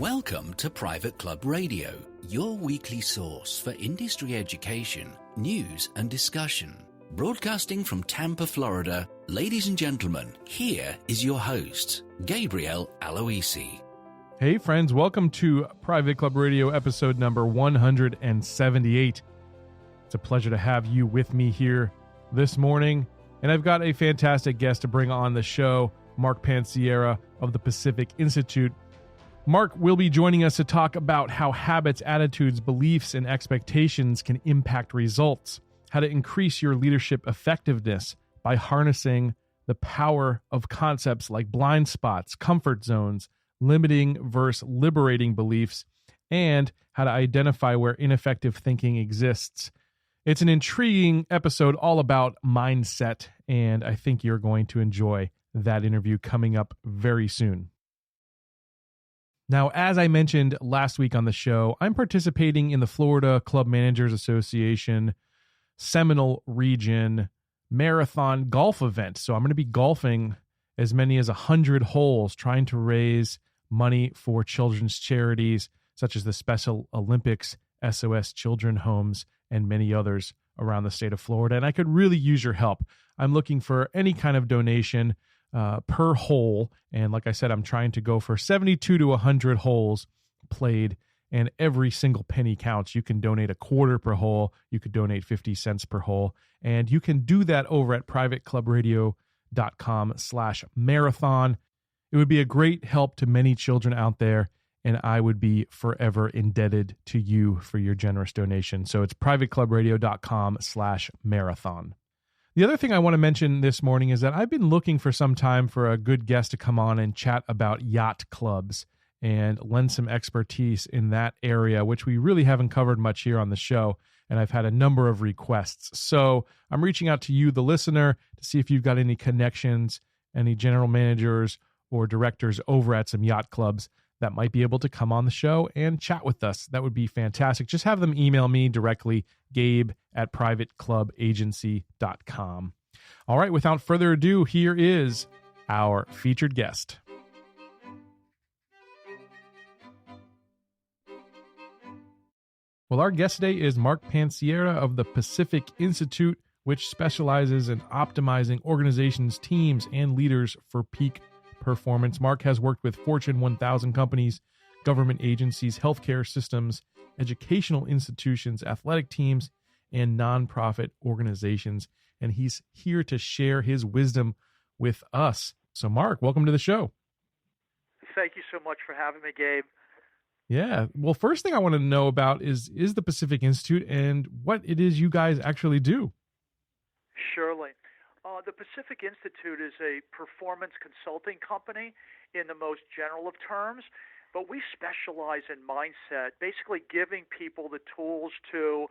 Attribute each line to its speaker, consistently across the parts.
Speaker 1: Welcome to Private Club Radio, your weekly source for industry education, news and discussion. Broadcasting from Tampa, Florida, ladies and gentlemen, here is your host, Gabriel Aloisi.
Speaker 2: Hey friends, welcome to Private Club Radio episode number 178. It's a pleasure to have you with me here this morning, and I've got a fantastic guest to bring on the show, Mark Panciera of the Pacific Institute. Mark will be joining us to talk about how habits, attitudes, beliefs, and expectations can impact results, how to increase your leadership effectiveness by harnessing the power of concepts like blind spots, comfort zones, limiting versus liberating beliefs, and how to identify where ineffective thinking exists. It's an intriguing episode all about mindset, and I think you're going to enjoy that interview coming up very soon. Now, as I mentioned last week on the show, I'm participating in the Florida Club Managers Association Seminole Region Marathon Golf event. So I'm going to be golfing as many as 100 holes, trying to raise money for children's charities such as the Special Olympics, SOS Children Homes, and many others around the state of Florida. And I could really use your help. I'm looking for any kind of donation per hole. And like I said, I'm trying to go for 72 to 100 holes played, and every single penny counts. You can donate a quarter per hole. You could donate 50 cents per hole. And you can do that over at privateclubradio.com/marathon. It would be a great help to many children out there, and I would be forever indebted to you for your generous donation. So it's privateclubradio.com/marathon. The other thing I want to mention this morning is that I've been looking for some time for a good guest to come on and chat about yacht clubs and lend some expertise in that area, which we really haven't covered much here on the show. And I've had a number of requests. So I'm reaching out to you, the listener, to see if you've got any connections, any general managers or directors over at some yacht clubs that might be able to come on the show and chat with us. That would be fantastic. Just have them email me directly, gabe@privateclubagency.com. All right, without further ado, here is our featured guest. Well, our guest today is Mark Panciera of the Pacific Institute, which specializes in optimizing organizations, teams, and leaders for peak performance. Mark has worked with Fortune 1000 companies, government agencies, healthcare systems, educational institutions, athletic teams, and nonprofit organizations. And he's here to share his wisdom with us. So Mark, welcome to the show.
Speaker 3: Thank you so much for having me, Gabe.
Speaker 2: Yeah. Well, first thing I want to know about is the Pacific Institute and what it is you guys actually do.
Speaker 3: Surely. The Pacific Institute is a performance consulting company in the most general of terms, but we specialize in mindset, basically giving people the tools to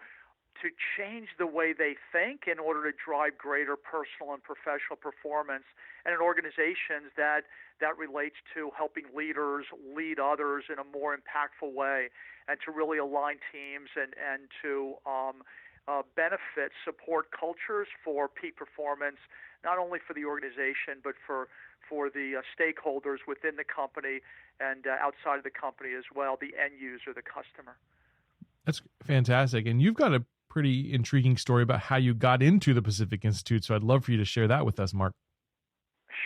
Speaker 3: change the way they think in order to drive greater personal and professional performance, and in organizations that relates to helping leaders lead others in a more impactful way, and to really align teams and to benefit, support cultures for peak performance, not only for the organization, but for the stakeholders within the company and outside of the company as well, the end user, the customer.
Speaker 2: That's fantastic. And you've got a pretty intriguing story about how you got into the Pacific Institute, so I'd love for you to share that with us, Mark.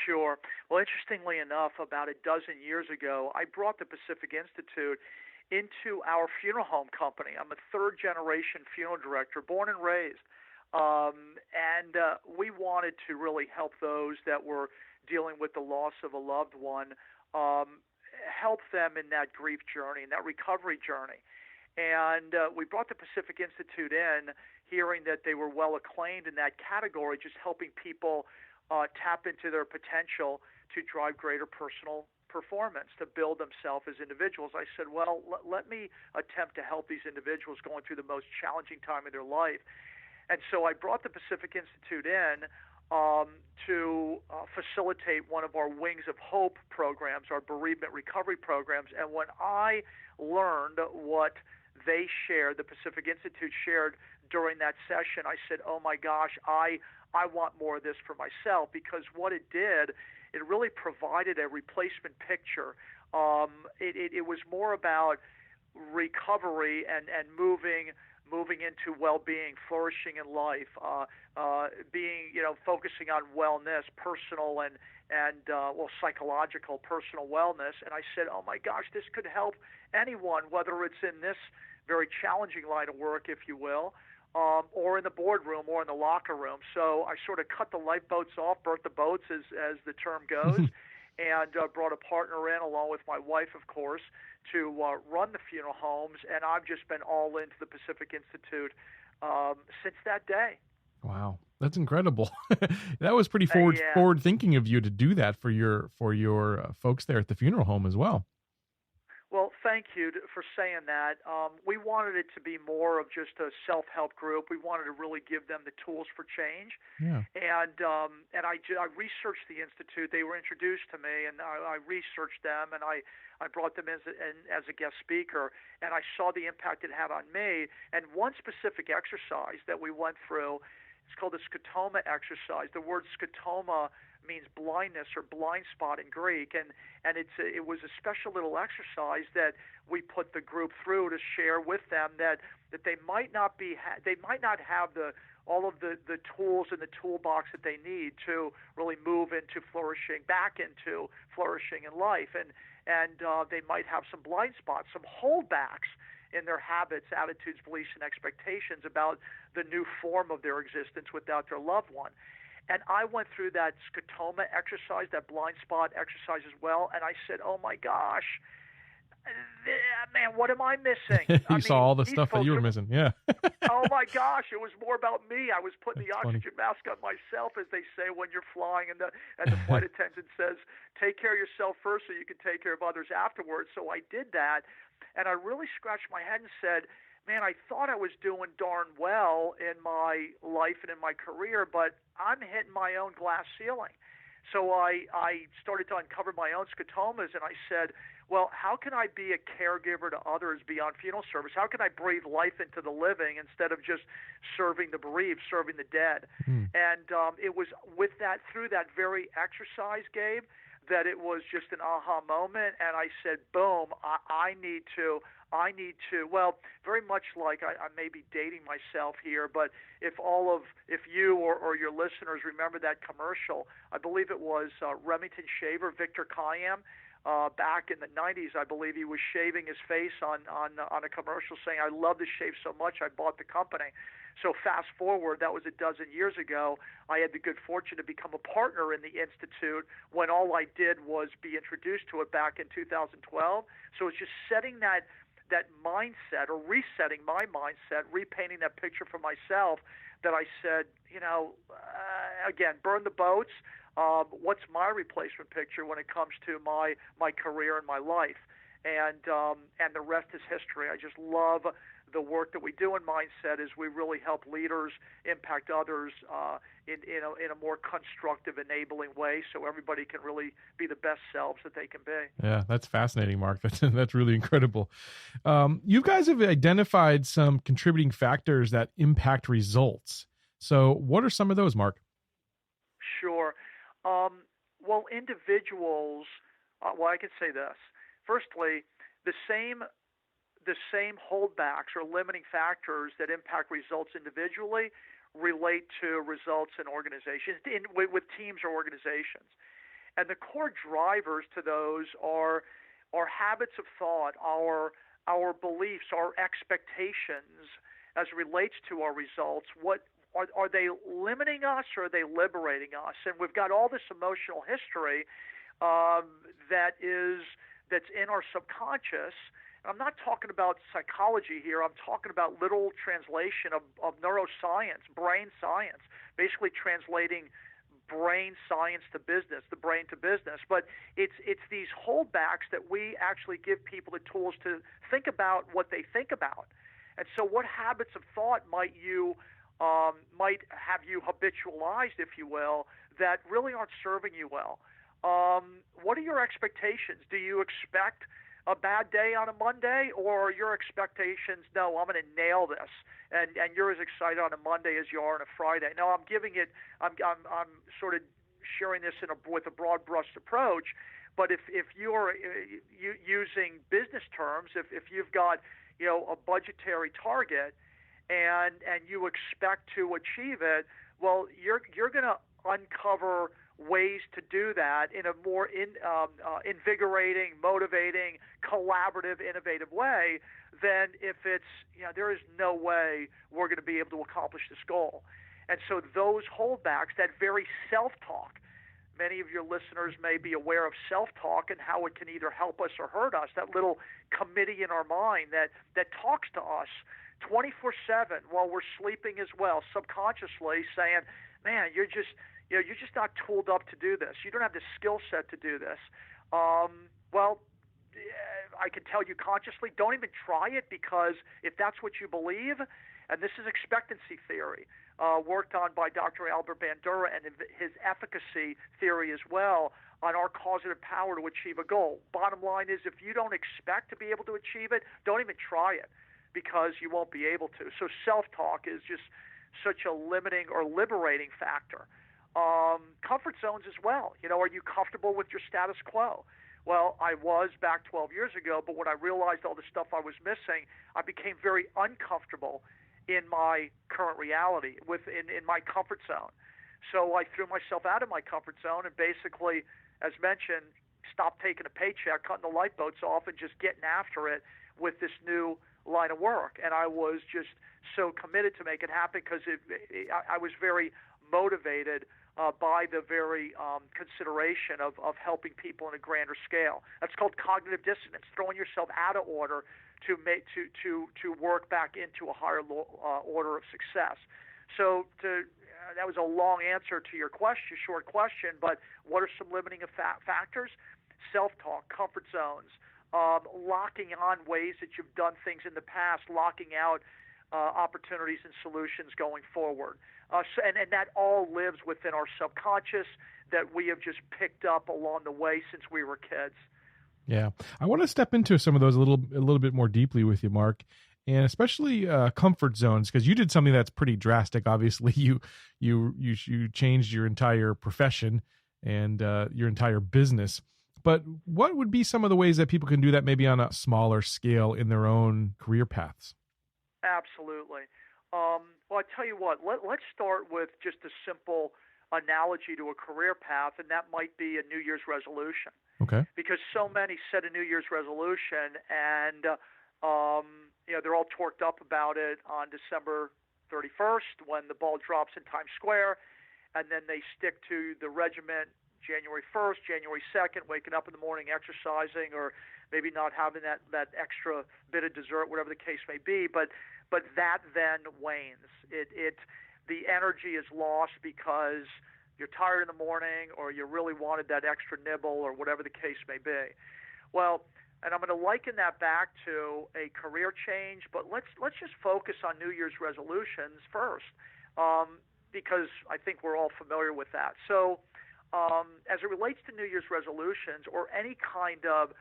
Speaker 3: Sure. Well, interestingly enough, about a dozen years ago, I brought the Pacific Institute into our funeral home company. I'm a third-generation funeral director, born and raised. And we wanted to really help those that were dealing with the loss of a loved one, help them in that grief journey, in that recovery journey. And we brought the Pacific Institute in, hearing that they were well acclaimed in that category, just helping people tap into their potential to drive greater personal performance, to build themselves as individuals. I said, well, let me attempt to help these individuals going through the most challenging time of their life. And so I brought the Pacific Institute in to facilitate one of our Wings of Hope programs, our bereavement recovery programs. And when I learned what they shared, the Pacific Institute shared during that session, I said, oh my gosh, I want more of this for myself, because what it did it really provided a replacement picture. It was more about recovery and moving into well-being, flourishing in life, being, focusing on wellness, personal and psychological personal wellness. And I said, oh my gosh, this could help anyone, whether it's in this very challenging line of work, if you will, or in the boardroom or in the locker room. So I sort of cut the lifeboats off, burnt the boats, as the term goes, and brought a partner in, along with my wife, of course, to run the funeral homes. And I've just been all into the Pacific Institute since that day.
Speaker 2: Wow, that's incredible. That was pretty forward thinking of you to do that for your folks there at the funeral home as well.
Speaker 3: Well, thank you for saying that. We wanted it to be more of just a self-help group. We wanted to really give them the tools for change.
Speaker 2: Yeah.
Speaker 3: And I researched the Institute. They were introduced to me, and I researched them, and I brought them as a guest speaker, and I saw the impact it had on me. And one specific exercise that we went through, it's called the scotoma exercise. The word scotoma means blindness or blind spot in Greek, and it was a special little exercise that we put the group through to share with them that they might not have all of the tools in the toolbox that they need to really move back into flourishing in life, and they might have some blind spots, some holdbacks in their habits, attitudes, beliefs, and expectations about the new form of their existence without their loved one. And I went through that scotoma exercise, that blind spot exercise as well, and I said, oh my gosh, man, what am I missing?
Speaker 2: You saw all the stuff that you were missing, yeah.
Speaker 3: Oh my gosh, it was more about me. I was putting the oxygen mask on myself, as they say when you're flying, and the flight attendant says, take care of yourself first so you can take care of others afterwards. So I did that, and I really scratched my head and said, man, I thought I was doing darn well in my life and in my career, but I'm hitting my own glass ceiling. So I started to uncover my own scotomas, and I said, well, how can I be a caregiver to others beyond funeral service? How can I breathe life into the living instead of just serving the bereaved, serving the dead? And it was through that very exercise, Gabe, that it was just an aha moment, and I said, boom, I need to, well, very much like I may be dating myself here, but if you or your listeners remember that commercial, I believe it was Remington shaver, Victor Kiam, back in the 90s, I believe he was shaving his face on a commercial saying, I love to shave so much, I bought the company. So fast forward, that was a dozen years ago, I had the good fortune to become a partner in the Institute when all I did was be introduced to it back in 2012. So it's just setting that mindset, or resetting my mindset, repainting that picture for myself, that I said, again, burn the boats. What's my replacement picture when it comes to my career and my life? And the rest is history. I just love the work that we do in Mindset, is we really help leaders impact others in a more constructive, enabling way, so everybody can really be the best selves that they can be.
Speaker 2: Yeah, that's fascinating, Mark. That's really incredible. You guys have identified some contributing factors that impact results. So what are some of those, Mark?
Speaker 3: Sure. Well, individuals, I can say this. Firstly, the same holdbacks or limiting factors that impact results individually relate to results in organizations, with teams or organizations. And the core drivers to those are habits of thought, our beliefs, our expectations as it relates to our results. What are they limiting us, or are they liberating us? And we've got all this emotional history that's in our subconscious. And I'm not talking about psychology here. I'm talking about literal translation of neuroscience, brain science, basically translating brain science to business, the brain to business. But it's these holdbacks that we actually give people the tools to think about what they think about. And so what habits of thought might have you habitualized, if you will, that really aren't serving you well? What are your expectations? Do you expect a bad day on a Monday, or are your expectations, no, I'm going to nail this, and you're as excited on a Monday as you are on a Friday? No, I'm sort of sharing this with a broad brush approach. But if you're using business terms, if you've got a budgetary target and you expect to achieve it, well, you're going to uncover ways to do that in a more invigorating, motivating, collaborative, innovative way than if it's there is no way we're going to be able to accomplish this goal. And so those holdbacks, that very self-talk. Many of your listeners may be aware of self-talk and how it can either help us or hurt us, that little committee in our mind that talks to us 24/7 while we're sleeping as well, subconsciously saying, man, you're just not tooled up to do this. You don't have the skill set to do this. Well, I can tell you consciously, don't even try it, because if that's what you believe, and this is expectancy theory, worked on by Dr. Albert Bandura and his efficacy theory as well, on our causative power to achieve a goal. Bottom line is, if you don't expect to be able to achieve it, don't even try it, because you won't be able to. So self-talk is just such a limiting or liberating factor. Comfort zones as well. Are you comfortable with your status quo? Well, I was back 12 years ago, but when I realized all the stuff I was missing, I became very uncomfortable in my current reality, in my comfort zone. So I threw myself out of my comfort zone and basically, as mentioned, stopped taking a paycheck, cutting the lifeboats off, and just getting after it with this new line of work. And I was just so committed to make it happen, because I was very motivated by the very consideration of helping people in a grander scale. That's called cognitive dissonance, throwing yourself out of order to work back into a higher order of success. So that was a long answer to your question, short question, but what are some limiting factors? Self-talk, comfort zones, locking on ways that you've done things in the past, locking out opportunities and solutions going forward. And that all lives within our subconscious that we have just picked up along the way since we were kids.
Speaker 2: Yeah. I want to step into some of those a little bit more deeply with you, Mark, and especially comfort zones, because you did something that's pretty drastic. Obviously, you changed your entire profession and your entire business. But what would be some of the ways that people can do that maybe on a smaller scale in their own career paths?
Speaker 3: Absolutely. Well, I tell you what, let's start with just a simple analogy to a career path, and that might be a New Year's resolution.
Speaker 2: Okay.
Speaker 3: Because so many set a New Year's resolution, and they're all torqued up about it on December 31st when the ball drops in Times Square, and then they stick to the regiment January 1st, January 2nd, waking up in the morning, exercising, or maybe not having that extra bit of dessert, whatever the case may be. But that then wanes. The energy is lost because you're tired in the morning, or you really wanted that extra nibble, or whatever the case may be. Well, and I'm going to liken that back to a career change, but let's just focus on New Year's resolutions first, because I think we're all familiar with that. So as it relates to New Year's resolutions or any kind of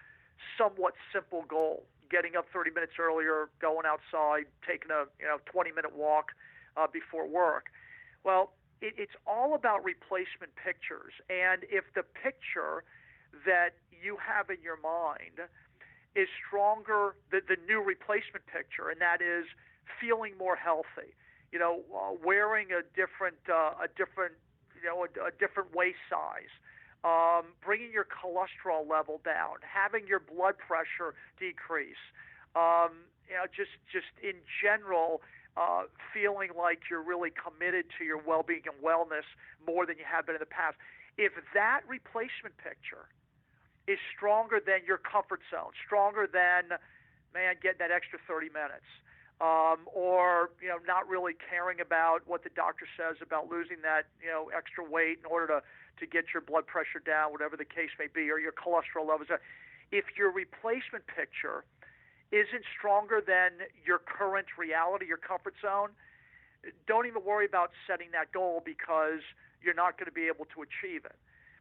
Speaker 3: somewhat simple goal, getting up 30 minutes earlier, going outside, taking a 20-minute walk before work, well, it's all about replacement pictures. And if the picture that you have in your mind is stronger, the new replacement picture, and that is feeling more healthy, wearing a different waist size, bringing your cholesterol level down, having your blood pressure decrease, just in general, feeling like you're really committed to your well-being and wellness more than you have been in the past. If that replacement picture is stronger than your comfort zone, stronger than, getting that extra 30 minutes, or not really caring about what the doctor says about losing that extra weight in order to get your blood pressure down, whatever the case may be, or your cholesterol levels. If your replacement picture isn't stronger than your current reality, your comfort zone, don't even worry about setting that goal, because you're not going to be able to achieve it,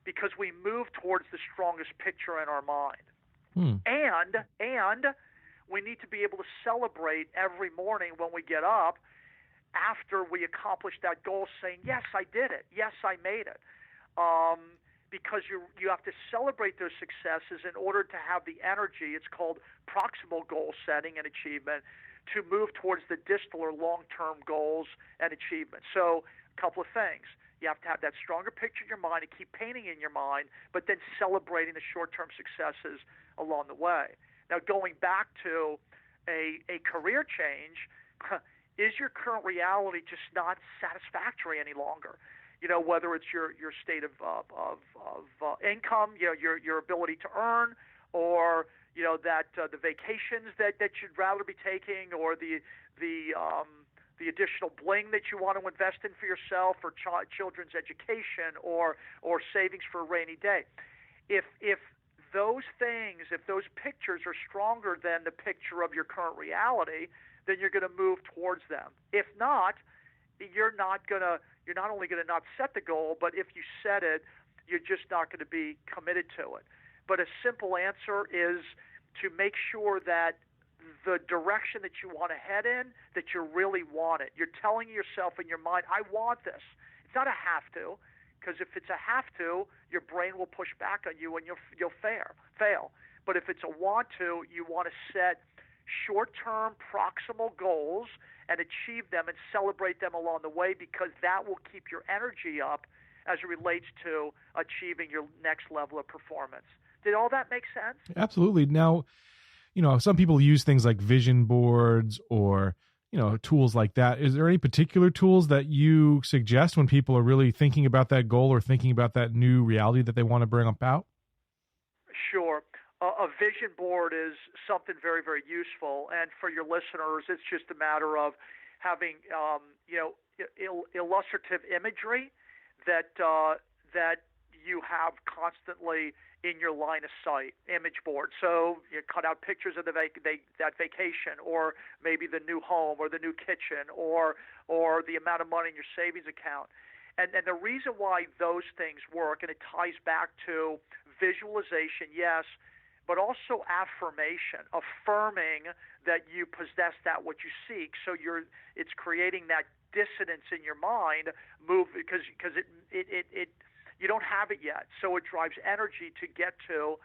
Speaker 3: because we move towards the strongest picture in our mind. And we need to be able to celebrate every morning when we get up after we accomplish that goal, saying, yes, I did it. Yes, I made it. because you have to celebrate those successes in order to have the energy. It's called proximal goal setting and achievement, to move towards the distal or long-term goals and achievement. So a couple of things. You have to have that stronger picture in your mind and keep painting in your mind, but then celebrating the short-term successes along the way. Now, going back to a career change, is your current reality just not satisfactory any longer? Whether it's your state of income, your ability to earn, or that the vacations that you'd rather be taking, or the additional bling that you want to invest in for yourself, or children's education, or savings for a rainy day. If those things, if those pictures are stronger than the picture of your current reality, then you're going to move towards them. If not, you're not only going to not set the goal, but if you set it, you're just not going to be committed to it. But a simple answer is to make sure that the direction that you want to head in, that you really want it. You're telling yourself in your mind, I want this. It's not a have to, because if it's a have to, your brain will push back on you and you'll fail. But if it's a want to, you want to set short-term proximal goals and achieve them and celebrate them along the way, because that will keep your energy up as it relates to achieving your next level of performance. Did all that make sense?
Speaker 2: Absolutely. Now, some people use things like vision boards or, tools like that. Is there any particular tools that you suggest when people are really thinking about that goal or thinking about that new reality that they want to bring about?
Speaker 3: Sure. A vision board is something very, very useful. And for your listeners, it's just a matter of having, illustrative imagery that you have constantly in your line of sight. Image board. So you cut out pictures of that vacation, or maybe the new home, or the new kitchen, or the amount of money in your savings account. And the reason why those things work, and it ties back to visualization, yes, but also affirmation, affirming that you possess that what you seek. So it's creating that dissonance in your mind, because it you don't have it yet. So it drives energy to get to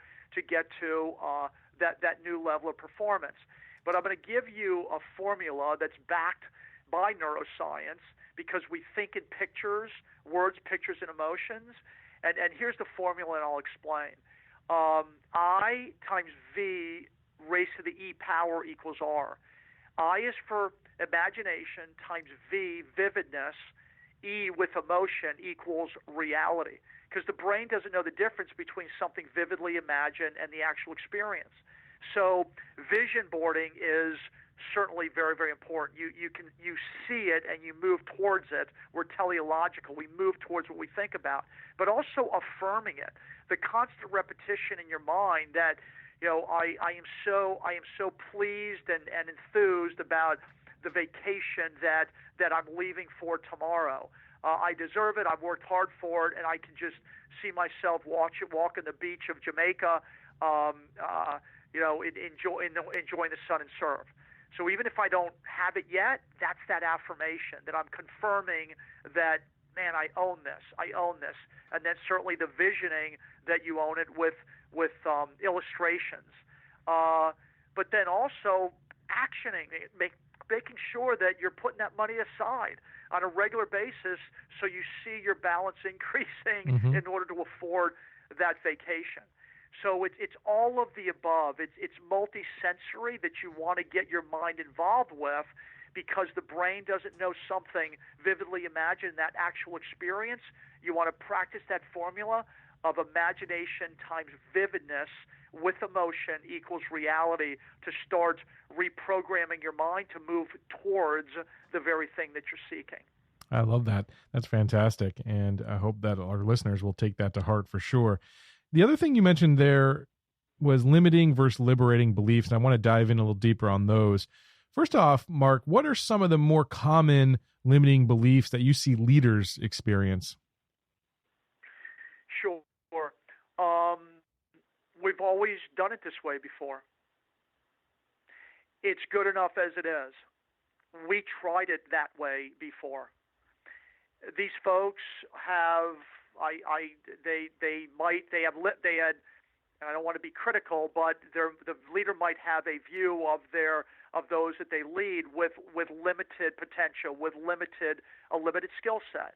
Speaker 3: that new level of performance. But I'm going to give you a formula that's backed by neuroscience, because we think in pictures, words, pictures, and emotions. And here's the formula, and I'll explain. I times V raised to the E power equals R. I is for imagination times V, vividness, E with emotion equals reality. Because the brain doesn't know the difference between something vividly imagined and the actual experience. So vision boarding is certainly very, very important. You see it and you move towards it. We're teleological. We move towards what we think about, but also affirming it. The constant repetition in your mind that, I am so pleased and enthused about the vacation that I'm leaving for tomorrow. I deserve it. I've worked hard for it, and I can just see myself walking the beach of Jamaica, enjoying the sun and surf. So even if I don't have it yet, that's that affirmation that I'm confirming that, man, I own this. And then certainly the visioning that you own it with illustrations. But then also actioning, making sure that you're putting that money aside on a regular basis so you see your balance increasing in order to afford that vacation. So it's all of the above. It's multi-sensory that you want to get your mind involved with, because the brain doesn't know something vividly imagined, that actual experience. You want to practice that formula of imagination times vividness with emotion equals reality, to start reprogramming your mind to move towards the very thing that you're seeking.
Speaker 2: I love that. That's fantastic. And I hope that our listeners will take that to heart for sure. The other thing you mentioned there was limiting versus liberating beliefs, and I want to dive in a little deeper on those. First off, Mark, what are some of the more common limiting beliefs that you see leaders experience?
Speaker 3: Sure. We've always done it this way before. It's good enough as it is. We tried it that way before. These folks have they had, and I don't want to be critical, but the leader might have a view of those that they lead with limited potential, with a limited skill set.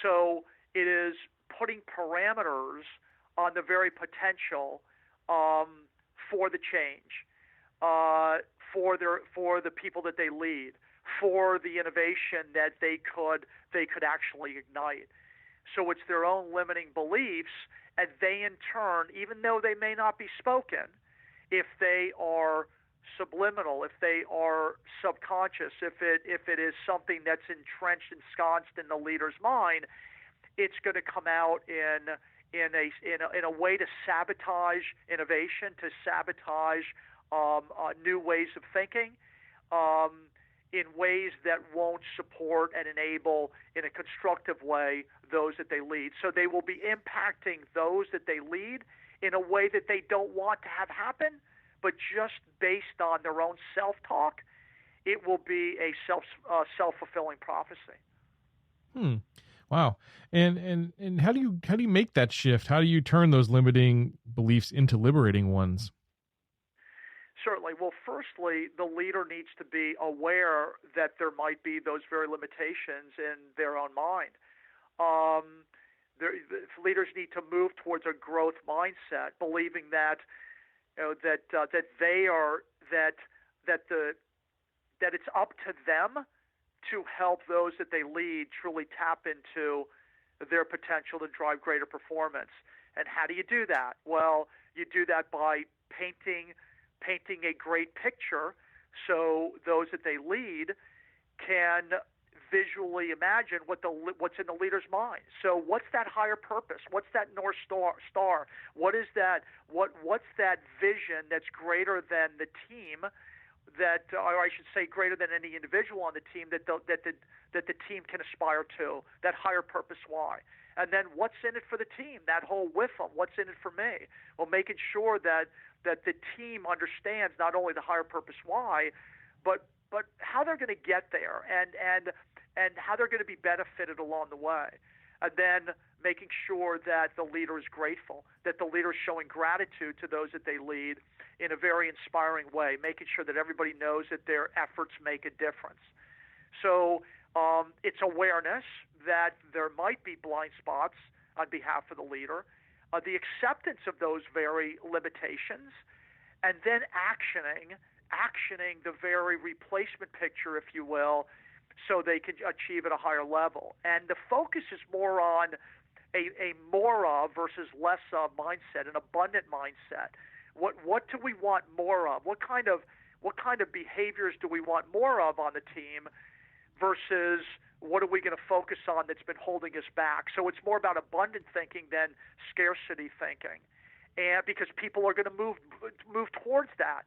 Speaker 3: So it is putting parameters on the very potential for the change, for the people that they lead, for the innovation that they could actually ignite. So it's their own limiting beliefs, and they in turn, even though they may not be spoken, if they are subliminal, if they are subconscious, if it is something that's entrenched, ensconced in the leader's mind, it's going to come out in a way to sabotage innovation, to sabotage new ways of thinking, in ways that won't support and enable in a constructive way those that they lead. So they will be impacting those that they lead in a way that they don't want to have happen, but just based on their own self-talk, it will be a self-fulfilling prophecy.
Speaker 2: Wow. And how do you make that shift? How do you turn those limiting beliefs into liberating ones?
Speaker 3: Certainly. Well, firstly, the leader needs to be aware that there might be those very limitations in their own mind. Leaders need to move towards a growth mindset, believing that that it's up to them to help those that they lead truly tap into their potential to drive greater performance. And how do you do that? Well, you do that by painting a great picture so those that they lead can visually imagine what's in the leader's mind. So what's that higher purpose? What's that North Star? What is that? What's that vision that's greater than the team? Or I should say, greater than any individual on the team that the team can aspire to. That higher purpose why? And then what's in it for the team? That whole with them. What's in it for me? Well, making sure that the team understands not only the higher purpose why, but how they're going to get there and how they're going to be benefited along the way. And then making sure that the leader is grateful, that the leader is showing gratitude to those that they lead in a very inspiring way, making sure that everybody knows that their efforts make a difference. So it's awareness that there might be blind spots on behalf of the leader, the acceptance of those very limitations, and then actioning the very replacement picture, if you will, so they can achieve at a higher level. And the focus is more on a more of versus less of mindset, an abundant mindset. What do we want more of? What kind of behaviors do we want more of on the team versus what are we going to focus on that's been holding us back? So it's more about abundant thinking than scarcity thinking, and because people are going to move towards that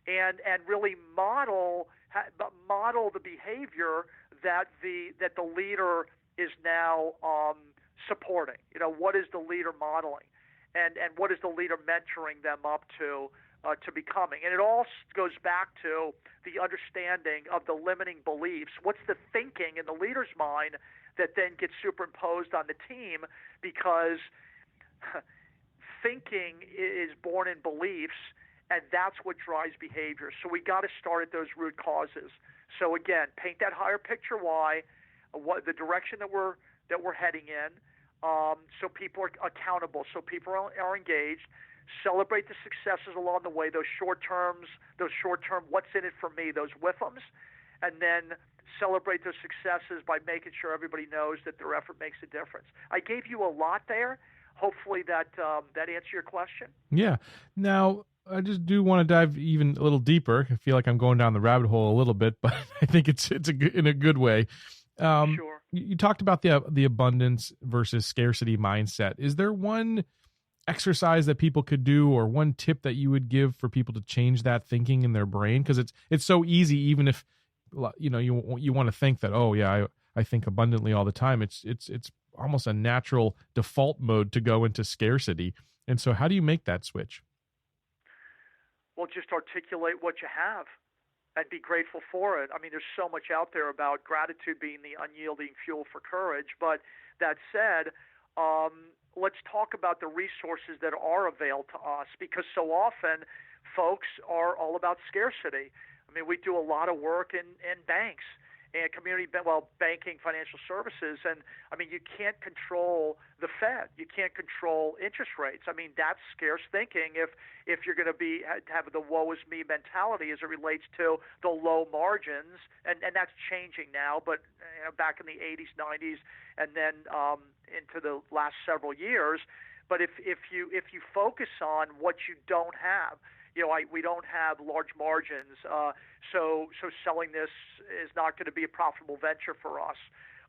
Speaker 3: and really model the behavior that the leader is now supporting. What is the leader modeling, and what is the leader mentoring them up to becoming? And it all goes back to the understanding of the limiting beliefs. What's the thinking in the leader's mind that then gets superimposed on the team? Because thinking is born in beliefs, and that's what drives behavior. So we got to start at those root causes. So again, paint that higher picture why, what the direction that we're heading in, so people are accountable, so people are engaged. Celebrate the successes along the way, those short term, what's in it for me, those with-ems, and then celebrate those successes by making sure everybody knows that their effort makes a difference. I gave you a lot there. Hopefully that answered your question.
Speaker 2: Yeah. Now, I just do want to dive even a little deeper. I feel like I'm going down the rabbit hole a little bit, but I think it's in a good way.
Speaker 3: Sure.
Speaker 2: You talked about the abundance versus scarcity mindset. Is there one exercise that people could do, or one tip that you would give for people to change that thinking in their brain? Because it's so easy, even if you want to think that, oh yeah, I think abundantly all the time. It's almost a natural default mode to go into scarcity. And so how do you make that switch?
Speaker 3: Well, just articulate what you have and be grateful for it. I mean, there's so much out there about gratitude being the unyielding fuel for courage. But that said, let's talk about the resources that are available to us, because so often folks are all about scarcity. I mean, we do a lot of work in banks and banking, financial services, and I mean, you can't control the Fed, you can't control interest rates. I mean, that's scarce thinking if you're going to have the woe is me mentality as it relates to the low margins, and that's changing now. But back in the 80s, 90s, and then into the last several years. But if you focus on what you don't have. We don't have large margins, so selling this is not going to be a profitable venture for us.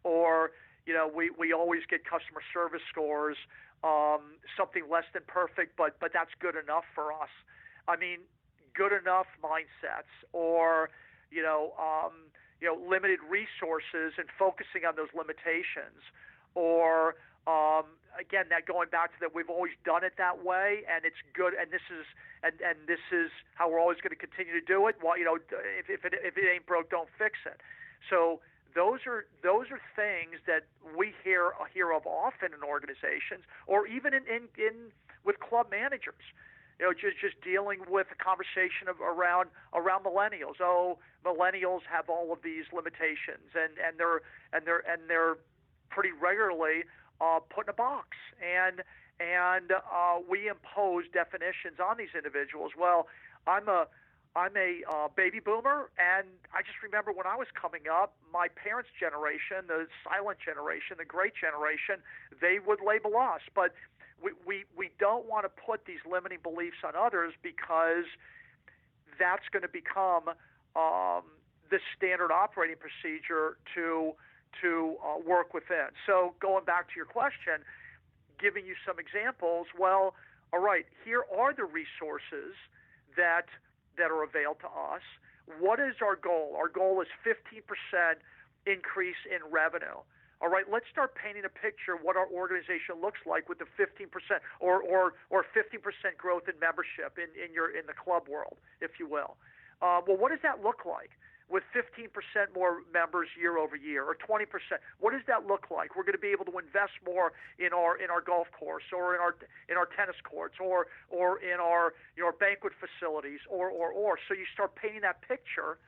Speaker 3: Or, we always get customer service scores, something less than perfect, but that's good enough for us. I mean, good enough mindsets, or limited resources and focusing on those limitations, or again, that going back to that, we've always done it that way, and it's good, and this is how we're always going to continue to do it. Well, if it ain't broke, don't fix it. So those are things that we hear of often in organizations, or even in with club managers. Just dealing with a conversation around millennials. Oh, millennials have all of these limitations, and they're pretty regularly put in a box, and we impose definitions on these individuals. Well, I'm a baby boomer, and I just remember when I was coming up, my parents' generation, the silent generation, the great generation, they would label us, but we don't want to put these limiting beliefs on others, because that's going to become the standard operating procedure to work within. So going back to your question, giving you some examples, well, all right, here are the resources that are available to us. What is our goal? Our goal is 15% increase in revenue. All right, let's start painting a picture of what our organization looks like with the 15% or 15% growth in membership in the club world, if you will. Well, what does that look like? With 15% more members year over year, or 20%, what does that look like? We're going to be able to invest more in our golf course, or in our tennis courts, or in our banquet facilities, or. So you start painting that picture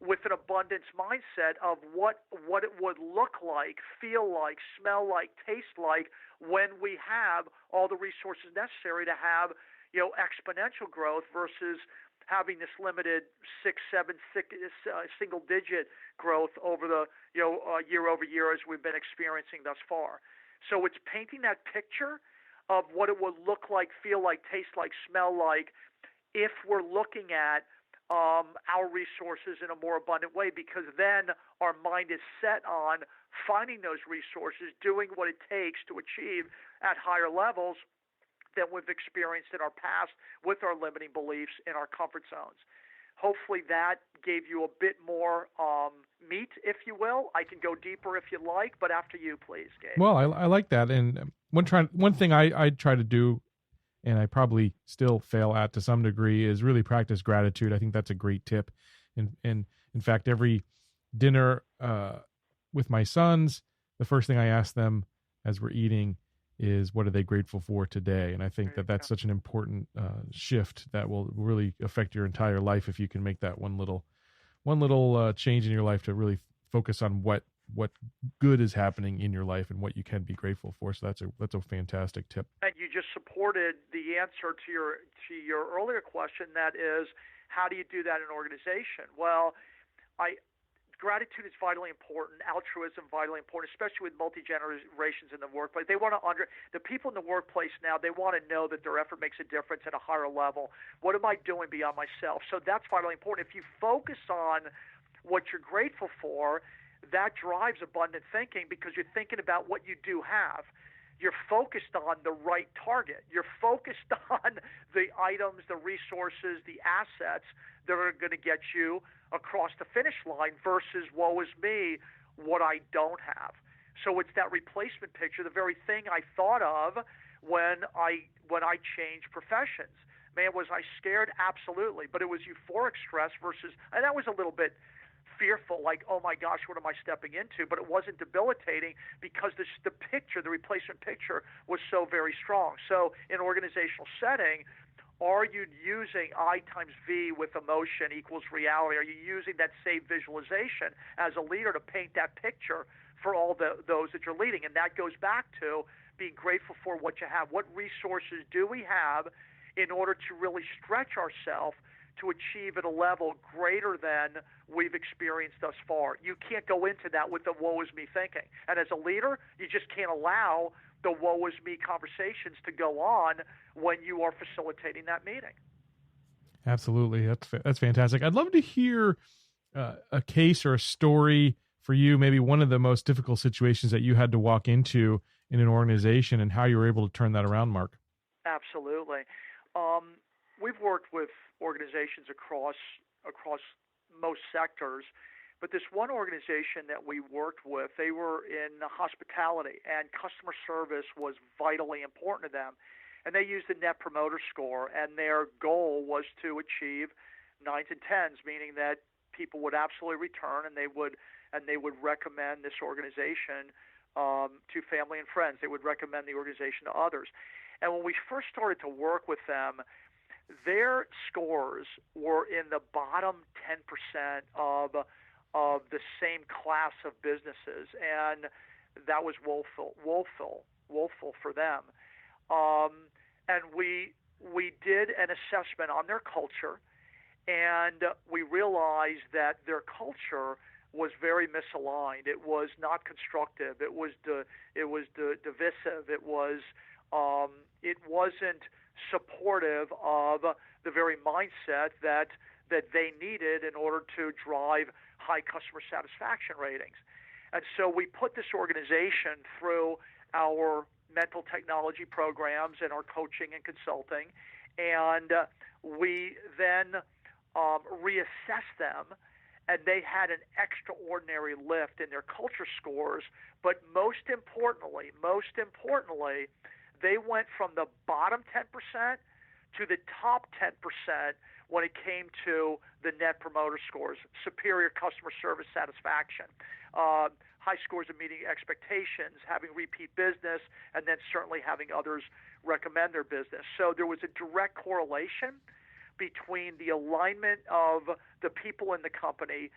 Speaker 3: with an abundance mindset of what it would look like, feel like, smell like, taste like when we have all the resources necessary to have exponential growth versus having this limited single-digit growth over the year over year as we've been experiencing thus far. So it's painting that picture of what it would look like, feel like, taste like, smell like, if we're looking at our resources in a more abundant way, because then our mind is set on finding those resources, doing what it takes to achieve at higher levels that we've experienced in our past with our limiting beliefs in our comfort zones. Hopefully that gave you a bit more meat, if you will. I can go deeper if you like, but after you, please, Gabe.
Speaker 2: Well, I like that. And one thing I try to do, and I probably still fail at to some degree, is really practice gratitude. I think that's a great tip. And in fact, every dinner with my sons, the first thing I ask them as we're eating is, what are they grateful for today? And I think that's such an important shift that will really affect your entire life if you can make that one little change in your life to really focus on what good is happening in your life and what you can be grateful for. So that's a fantastic tip.
Speaker 3: And you just supported the answer to your earlier question. That is, how do you do that in an organization? Well, gratitude is vitally important. Altruism vitally important, especially with multi-generations in the workplace. They want to the people in the workplace now, they want to know that their effort makes a difference at a higher level. What am I doing beyond myself? So that's vitally important. If you focus on what you're grateful for, that drives abundant thinking, because you're thinking about what you do have. You're focused on the right target. You're focused on the items, the resources, the assets that are going to get you across the finish line versus, woe is me, what I don't have. So it's that replacement picture, the very thing I thought of when I changed professions. Man, was I scared? Absolutely. But it was euphoric stress versus, and that was a little bit fearful, like, oh my gosh, what am I stepping into? But it wasn't debilitating because the picture, the replacement picture, was so very strong. So in organizational setting, are you using I times V with emotion equals reality? Are you using that same visualization as a leader to paint that picture for all those that you're leading? And that goes back to being grateful for what you have. What resources do we have in order to really stretch ourselves to achieve at a level greater than we've experienced thus far? You can't go into that with the woe is me thinking. And as a leader, you just can't allow the woe is me conversations to go on when you are facilitating that meeting.
Speaker 2: Absolutely. That's fantastic. I'd love to hear a case or a story for you, maybe one of the most difficult situations that you had to walk into in an organization and how you were able to turn that around, Mark.
Speaker 3: Absolutely. We've worked with organizations across most sectors, but this one organization that we worked with, they were in hospitality, and customer service was vitally important to them. And they used the Net Promoter Score, and their goal was to achieve 9s and 10s, meaning that people would absolutely return, and they would recommend this organization to family and friends. They would recommend the organization to others. And when we first started to work with them, their scores were in the bottom 10% of the same class of businesses, and that was woeful for them. And we did an assessment on their culture, and we realized that their culture was very misaligned. It was not constructive. It was divisive. It wasn't supportive of the very mindset that they needed in order to drive high customer satisfaction ratings. And so we put this organization through our mental technology programs and our coaching and consulting, and we then reassessed them, and they had an extraordinary lift in their culture scores. But most importantly, they went from the bottom 10% to the top 10% when it came to the Net Promoter Scores, superior customer service satisfaction, high scores of meeting expectations, having repeat business, and then certainly having others recommend their business. So there was a direct correlation between the alignment of the people in the company,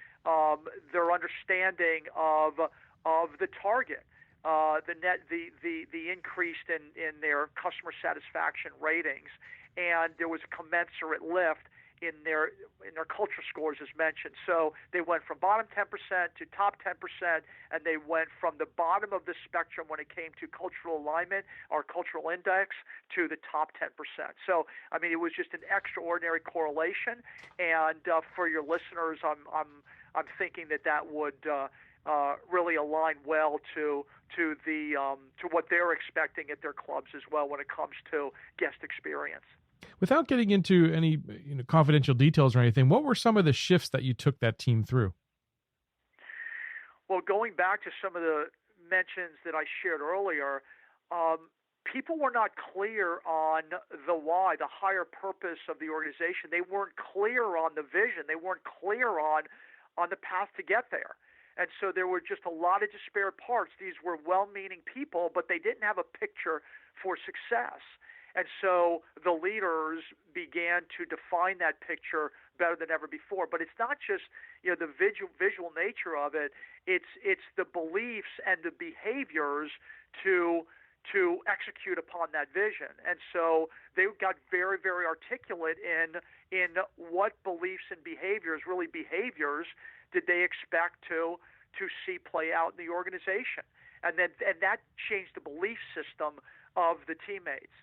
Speaker 3: their understanding of the target, the increase in their customer satisfaction ratings, and there was a commensurate lift in their culture scores, as mentioned. So they went from bottom 10% to top 10%, and they went from the bottom of the spectrum when it came to cultural alignment, our cultural index, to the top 10%. So I mean, it was just an extraordinary correlation. And for your listeners, I'm thinking that would really align well to what they're expecting at their clubs as well when it comes to guest experience.
Speaker 2: Without getting into any confidential details or anything, what were some of the shifts that you took that team through?
Speaker 3: Well, going back to some of the mentions that I shared earlier, people were not clear on the why, the higher purpose of the organization. They weren't clear on the vision. They weren't clear on the path to get there. And so there were just a lot of disparate parts. These were well-meaning people, but they didn't have a picture for success. And so the leaders began to define that picture better than ever before. But it's not just the visual nature of it. It's the beliefs and the behaviors to execute upon that vision. And so they got very, very articulate in what beliefs and behaviors did they expect to see play out in the organization. And that changed the belief system of the teammates.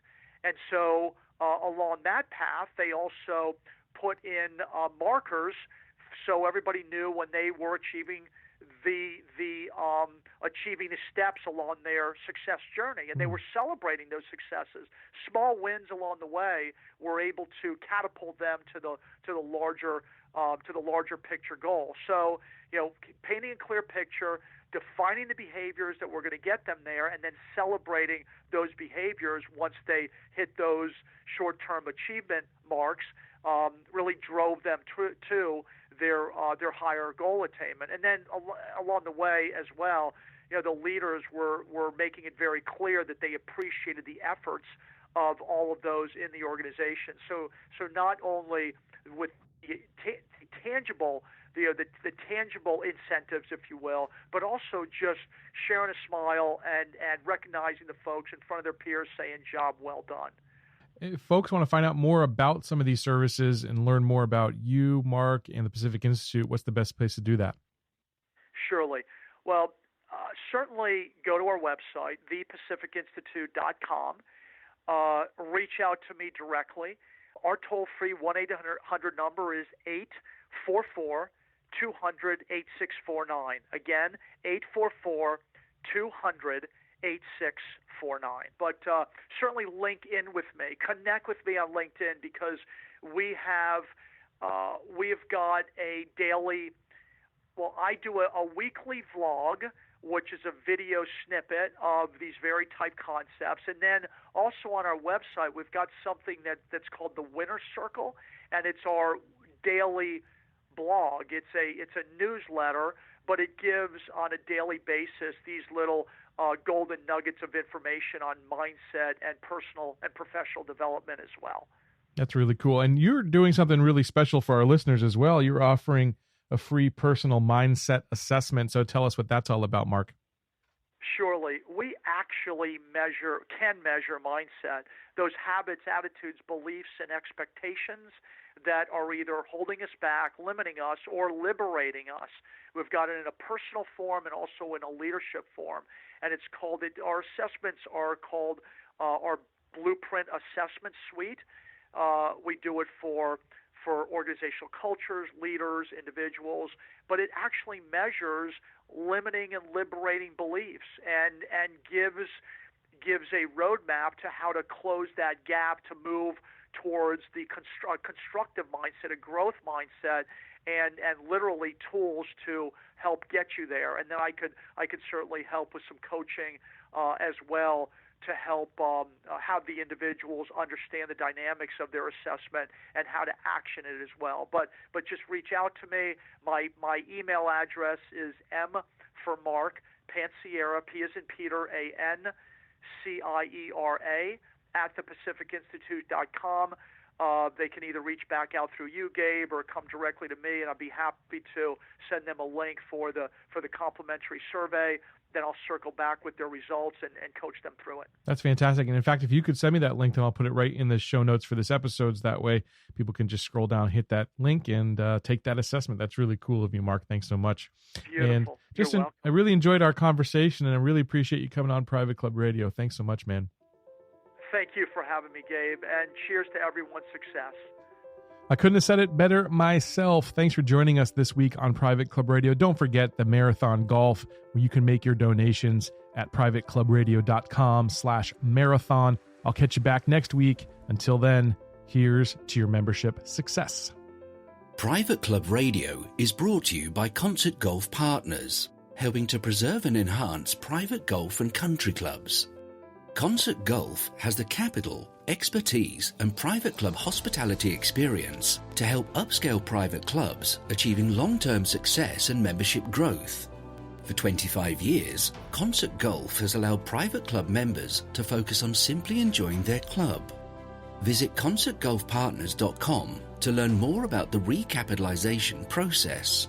Speaker 3: And so along that path, they also put in markers so everybody knew when they were achieving the steps along their success journey, and they were celebrating those successes. Small wins along the way were able to catapult them to the larger picture goal. So painting a clear picture, defining the behaviors that were going to get them there, and then celebrating those behaviors once they hit those short-term achievement marks really drove them to their higher goal attainment. And then along the way as well, the leaders were making it very clear that they appreciated the efforts of all of those in the organization. So not only with the tangible, the tangible incentives, if you will, but also just sharing a smile and recognizing the folks in front of their peers saying, job well done.
Speaker 2: If folks want to find out more about some of these services and learn more about you, Mark, and the Pacific Institute, what's the best place to do that?
Speaker 3: Surely. Well, certainly go to our website, thepacificinstitute.com. Reach out to me directly. Our toll-free 1-800 number is 844-200-8649. Again, 844-200-8649. But certainly link in with me. Connect with me on LinkedIn, because we have got a daily, I do a weekly vlog, which is a video snippet of these very type concepts. And then also on our website, we've got something that's called the Winner Circle, and it's our daily blog. It's a newsletter, but it gives on a daily basis these little golden nuggets of information on mindset and personal and professional development as well.
Speaker 2: That's really cool. And you're doing something really special for our listeners as well. You're offering a free personal mindset assessment. So tell us what that's all about, Mark.
Speaker 3: Surely. We actually can measure mindset, those habits, attitudes, beliefs, and expectations that are either holding us back, limiting us, or liberating us. We've got it in a personal form and also in a leadership form. And our assessments are called our Blueprint Assessment Suite. We do it for organizational cultures, leaders, individuals, but it actually measures limiting and liberating beliefs and gives a roadmap to how to close that gap to move towards the constructive mindset, a growth mindset, and literally tools to help get you there. And then I could certainly help with some coaching as well to help have the individuals understand the dynamics of their assessment and how to action it as well. But just reach out to me. My email address is M for Mark, Panciera, P as in Peter, ANCIERA, @thepacificinstitute.com. They can either reach back out through you, Gabe, or come directly to me, and I'll be happy to send them a link for the complimentary survey. Then I'll circle back with their results and coach them through it.
Speaker 2: That's fantastic. And in fact, if you could send me that link, then I'll put it right in the show notes for this episode. That way people can just scroll down, hit that link, and take that assessment. That's really cool of you, Mark. Thanks so much.
Speaker 3: Beautiful.
Speaker 2: And just
Speaker 3: You're welcome.
Speaker 2: I really enjoyed our conversation, and I really appreciate you coming on Private Club Radio. Thanks so much, man.
Speaker 3: Thank you for having me, Gabe, and cheers to everyone's success.
Speaker 2: I couldn't have said it better myself. Thanks for joining us this week on Private Club Radio. Don't forget the Marathon Golf, where you can make your donations at privateclubradio.com/marathon. I'll catch you back next week. Until then, here's to your membership success.
Speaker 1: Private Club Radio is brought to you by Concert Golf Partners, helping to preserve and enhance private golf and country clubs. Concert Golf has the capital, expertise, and private club hospitality experience to help upscale private clubs achieving long-term success and membership growth. For 25 years, Concert Golf has allowed private club members to focus on simply enjoying their club. Visit concertgolfpartners.com to learn more about the recapitalization process.